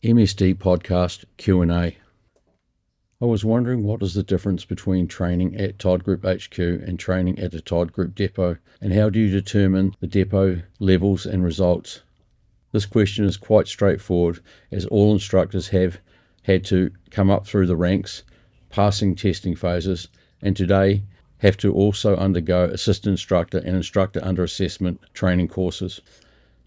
MSD podcast Q&A. I was wondering what is the difference between training at Todd Group HQ and training at a Todd Group depot, and how do you determine the depot levels and results? This question is quite straightforward, as all instructors have had to come up through the ranks, passing testing phases, and today have to also undergo assistant instructor and instructor under assessment training courses.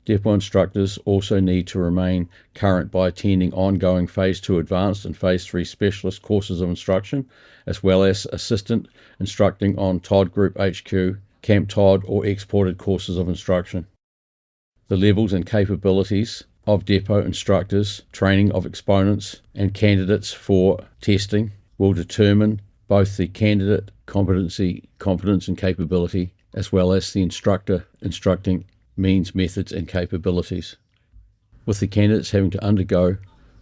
Depot instructors also need to remain current by attending ongoing Phase 2 Advanced and Phase 3 Specialist courses of instruction, as well as assistant instructing on Todd Group HQ, Camp Todd or exported courses of instruction. The levels and capabilities of depot instructors, training of exponents and candidates for testing will determine both the candidate competency, confidence and capability, as well as the instructor instructing means, methods and capabilities. With the candidates having to undergo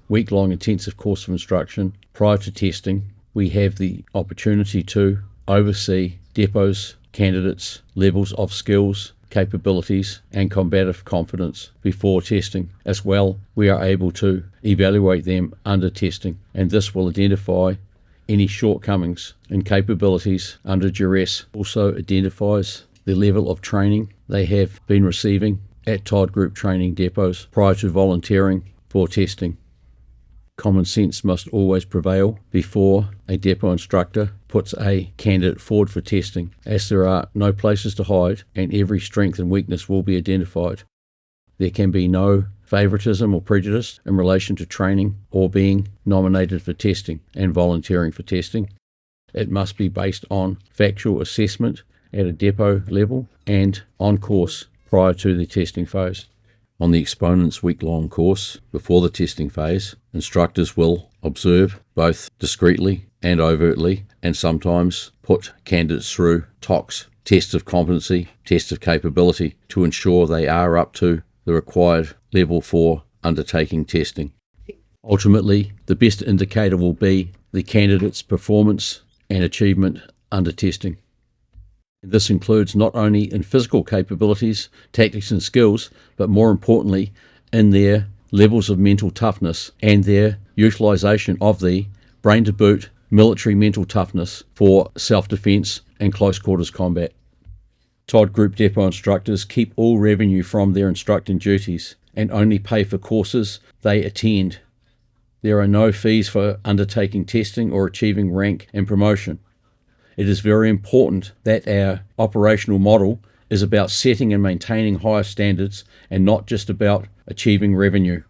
week-long intensive course of instruction prior to testing, we have the opportunity to oversee depots, candidates' levels of skills, capabilities and combative confidence before testing. As well, we are able to evaluate them under testing, and this will identify any shortcomings in capabilities under duress. Also identifies the level of training they have been receiving at Todd Group training depots prior to volunteering for testing. Common sense must always prevail before a depot instructor puts a candidate forward for testing, as there are no places to hide and every strength and weakness will be identified. There can be no favoritism or prejudice in relation to training or being nominated for testing and volunteering for testing. It must be based on factual assessment at a depot level and on course prior to the testing phase. On the exponent's week-long course before the testing phase, instructors will observe both discreetly and overtly, and sometimes put candidates through TOCs, tests of competency, tests of capability, to ensure they are up to the required level for undertaking testing. Ultimately, the best indicator will be the candidate's performance and achievement under testing. This includes not only in physical capabilities, tactics and skills, but more importantly in their levels of mental toughness and their utilisation of the brain to boot military mental toughness for self-defence and close quarters combat. Todd Group depot instructors keep all revenue from their instructing duties and only pay for courses they attend. There are no fees for undertaking testing or achieving rank and promotion. It is very important that our operational model is about setting and maintaining higher standards and not just about achieving revenue.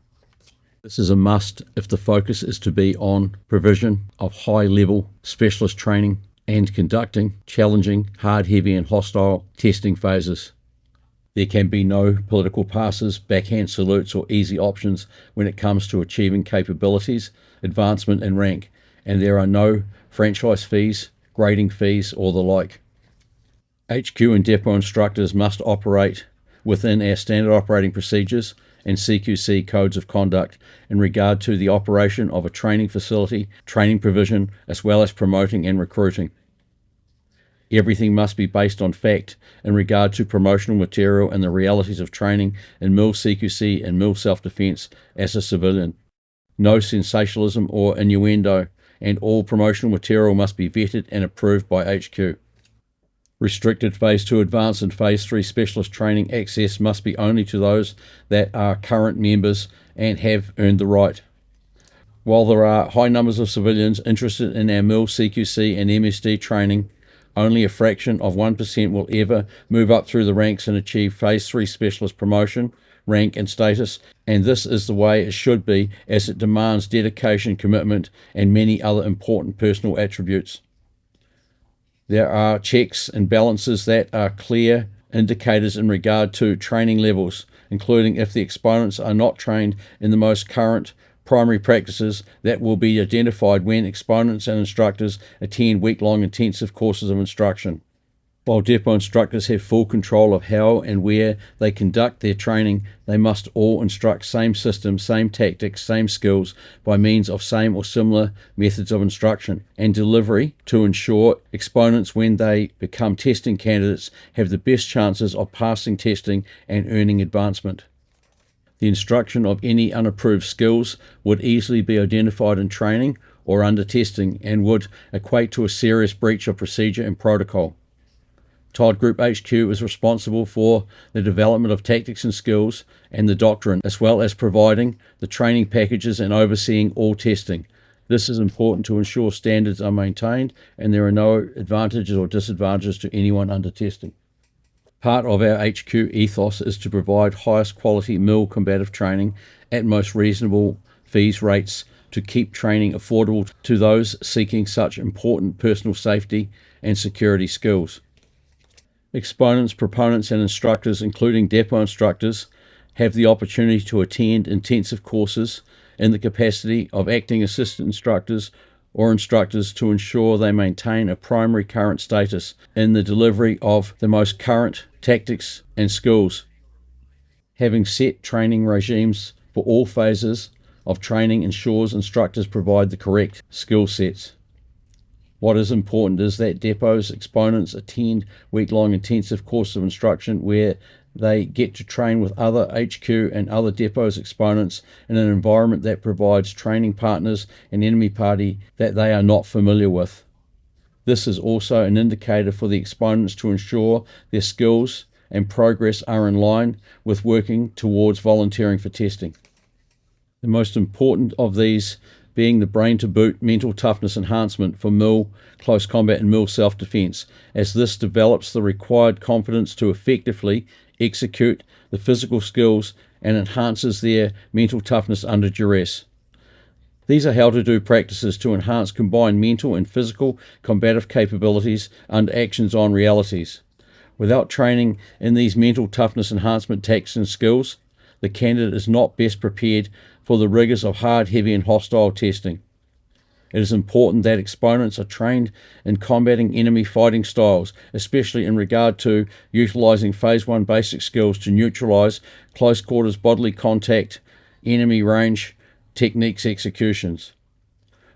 This is a must if the focus is to be on provision of high-level specialist training and conducting challenging, hard, heavy and hostile testing phases. There can be no political passes, backhand salutes or easy options when it comes to achieving capabilities, advancement and rank, and there are no franchise fees, grading fees or the like. HQ and depot instructors must operate within our standard operating procedures and CQC codes of conduct in regard to the operation of a training facility, training provision, as well as promoting and recruiting. Everything must be based on fact in regard to promotional material and the realities of training in MIL CQC and MIL self-defence as a civilian. No sensationalism or innuendo, and all promotional material must be vetted and approved by HQ. Restricted Phase 2 Advanced and Phase 3 Specialist training access must be only to those that are current members and have earned the right. While there are high numbers of civilians interested in our MIL, CQC and MSD training, only a fraction of 1% will ever move up through the ranks and achieve Phase 3 Specialist promotion, rank and status, and this is the way it should be, as it demands dedication, commitment and many other important personal attributes. There are checks and balances that are clear indicators in regard to training levels, including if the exponents are not trained in the most current primary practices that will be identified when exponents and instructors attend week-long intensive courses of instruction. While depot instructors have full control of how and where they conduct their training, they must all instruct same systems, same tactics, same skills by means of same or similar methods of instruction and delivery to ensure exponents, when they become testing candidates, have the best chances of passing testing and earning advancement. The instruction of any unapproved skills would easily be identified in training or under testing and would equate to a serious breach of procedure and protocol. Todd Group HQ is responsible for the development of tactics and skills and the doctrine, as well as providing the training packages and overseeing all testing. This is important to ensure standards are maintained and there are no advantages or disadvantages to anyone under testing. Part of our HQ ethos is to provide highest quality MIL combative training at most reasonable fees rates to keep training affordable to those seeking such important personal safety and security skills. Exponents, proponents, and instructors, including depot instructors, have the opportunity to attend intensive courses in the capacity of acting assistant instructors or instructors to ensure they maintain a primary current status in the delivery of the most current tactics and skills. Having set training regimes for all phases of training ensures instructors provide the correct skill sets. What is important is that depots exponents attend week-long intensive courses of instruction where they get to train with other HQ and other depots exponents in an environment that provides training partners and enemy party that they are not familiar with. This is also an indicator for the exponents to ensure their skills and progress are in line with working towards volunteering for testing. The most important of these being the brain to boot mental toughness enhancement for MIL close combat and MIL self-defense, as this develops the required confidence to effectively execute the physical skills and enhances their mental toughness under duress. These are how-to-do practices to enhance combined mental and physical combative capabilities under actions on realities. Without training in these mental toughness enhancement tactics and skills, the candidate is not best prepared for the rigors of hard, heavy, and hostile testing. It is important that exponents are trained in combating enemy fighting styles, especially in regard to utilizing Phase 1 basic skills to neutralize close quarters bodily contact, enemy range, techniques executions.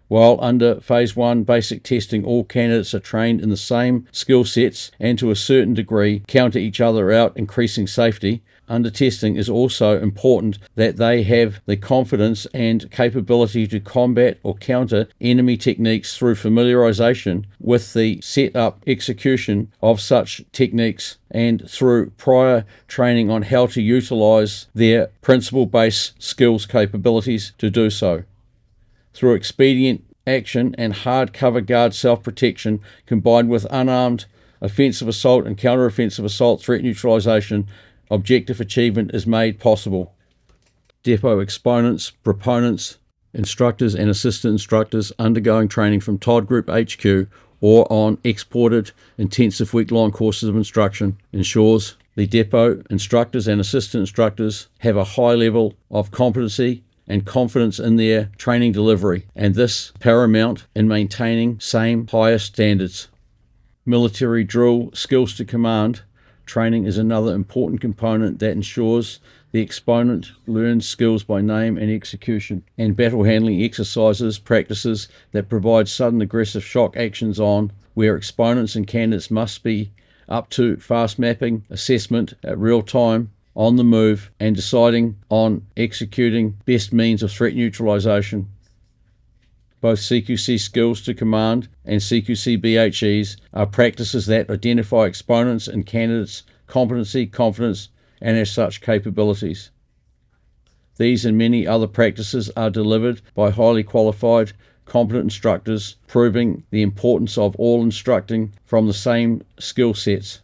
While under Phase 1 basic testing, all candidates are trained in the same skill sets and to a certain degree counter each other out, increasing safety. Under testing is also important that they have the confidence and capability to combat or counter enemy techniques through familiarization with the set-up execution of such techniques and through prior training on how to utilize their principle-based skills capabilities to do so. Through expedient action and hard cover guard self-protection combined with unarmed offensive assault and counter-offensive assault threat neutralization, objective achievement is made possible. Depot exponents, proponents, instructors and assistant instructors undergoing training from Todd Group HQ or on exported intensive week-long courses of instruction ensures the depot instructors and assistant instructors have a high level of competency and confidence in their training delivery, and this paramount in maintaining same higher standards. Military drill skills to command training is another important component that ensures the exponent learns skills by name and execution, and battle handling exercises, practices that provide sudden aggressive shock actions on where exponents and candidates must be up to fast mapping, assessment at real time, on the move, and deciding on executing best means of threat neutralization. Both CQC skills to command and CQC BHEs are practices that identify exponents and candidates' competency, confidence, and as such capabilities. These and many other practices are delivered by highly qualified, competent instructors, proving the importance of all instructing from the same skill sets.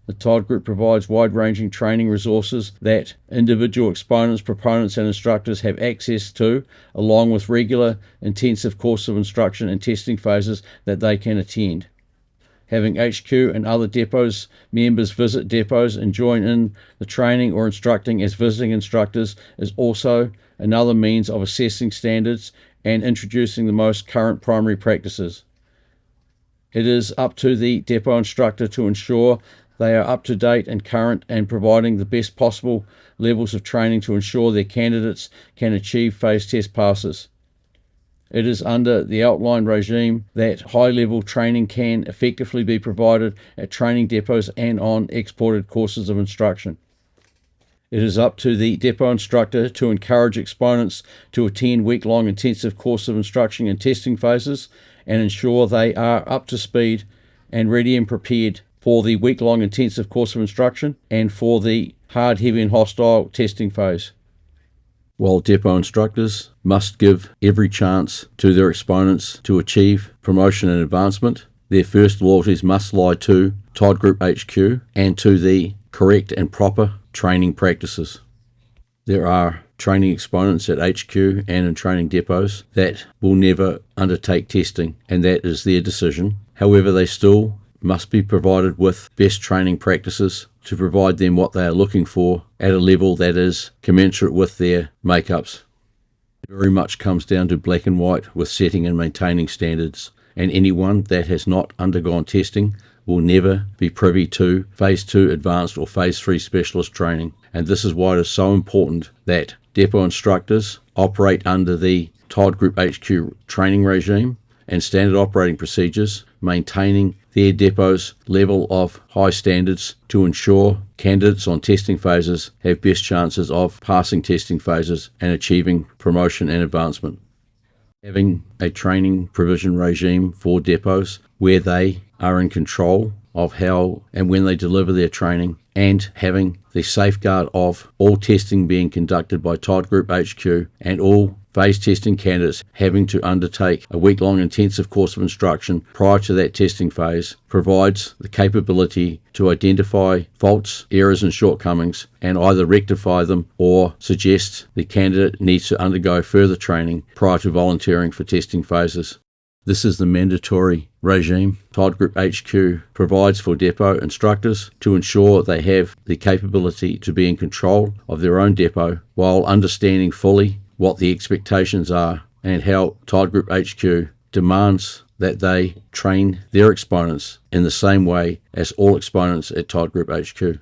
The Todd Group provides wide-ranging training resources that individual exponents, proponents, and instructors have access to, along with regular intensive courses of instruction and testing phases that they can attend. Having HQ and other depots members visit depots and join in the training or instructing as visiting instructors is also another means of assessing standards and introducing the most current primary practices. It is up to the depot instructor to ensure they are up to date and current and providing the best possible levels of training to ensure their candidates can achieve phase test passes. It is under the outlined regime that high-level training can effectively be provided at training depots and on exported courses of instruction. It is up to the depot instructor to encourage exponents to attend week-long intensive course of instruction and testing phases and ensure they are up to speed and ready and prepared for the week-long intensive course of instruction and for the hard, heavy and hostile testing phase. While depot instructors must give every chance to their exponents to achieve promotion and advancement, their first loyalties must lie to Todd Group HQ and to the correct and proper training practices. There are training exponents at HQ and in training depots that will never undertake testing, and that is their decision. However, they still must be provided with best training practices to provide them what they are looking for at a level that is commensurate with their makeups. It very much comes down to black and white with setting and maintaining standards, and anyone that has not undergone testing will never be privy to Phase 2 Advanced or Phase 3 Specialist training. And this is why it is so important that depot instructors operate under the Todd Group HQ training regime and standard operating procedures, maintaining their depot's level of high standards to ensure candidates on testing phases have best chances of passing testing phases and achieving promotion and advancement. Having a training provision regime for depots where they are in control of how and when they deliver their training, and having the safeguard of all testing being conducted by Todd Group HQ and all phase testing candidates having to undertake a week-long intensive course of instruction prior to that testing phase provides the capability to identify faults, errors and shortcomings and either rectify them or suggest the candidate needs to undergo further training prior to volunteering for testing phases. This is the mandatory regime Todd Group HQ provides for depot instructors to ensure they have the capability to be in control of their own depot while understanding fully what the expectations are and how Todd Group HQ demands that they train their exponents in the same way as all exponents at Todd Group HQ.